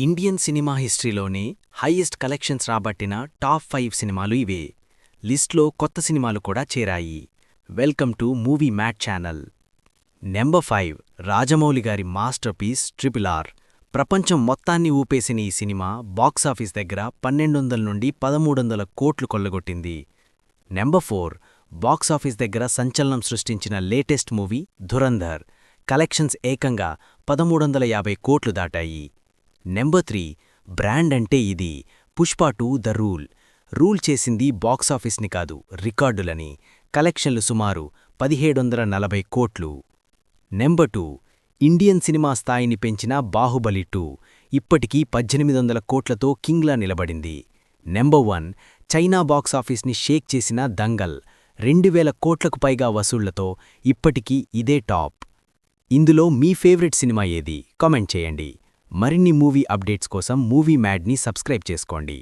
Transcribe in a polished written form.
Indian cinema హిస్టరీలోనే highest collections రాబట్టిన top 5 సినిమాలు ఇవే. లిస్ట్లో కొత్త సినిమాలు కూడా చేరాయి. Welcome to movie mat channel. Number 5 Rajamouli గారి మాస్టర్ పీస్ RRR. ప్రపంచం మొత్తాన్ని ఊపేసిన ఈ సినిమా బాక్సాఫీస్ దగ్గర 1200 నుండి 1300 కోట్లు కొల్లగొట్టింది. నెంబర్ 4 బాక్సాఫీస్ దగ్గర సంచలనం సృష్టించిన లేటెస్ట్ మూవీ ధురంధర్. కలెక్షన్స్ ఏకంగా 1350 కోట్లు దాటాయి. నెంబర్ 3 బ్రాండ్ అంటే ఇది పుష్ప 2 ద రూల్. రూల్ చేసింది బాక్సాఫీస్ని కాదు, రికార్డులని. కలెక్షన్లు సుమారు 1740 కోట్లు. నెంబర్ 2 ఇండియన్ సినిమా స్థాయిని పెంచిన బాహుబలి 2. ఇప్పటికీ 1800 కోట్లతో కింగ్లా నిలబడింది. నెంబర్ 1 చైనా బాక్సాఫీస్ని షేక్ చేసిన దంగల్. 2000 కోట్లకు పైగా వసూళ్లతో ఇప్పటికీ ఇదే టాప్. ఇందులో మీ ఫేవరెట్ సినిమా ఏది? కామెంట్ చేయండి. మరిన్ని మూవీ అప్డేట్స్ కోసం మూవీ మ్యాడ్ని సబ్స్క్రైబ్ చేసుకోండి.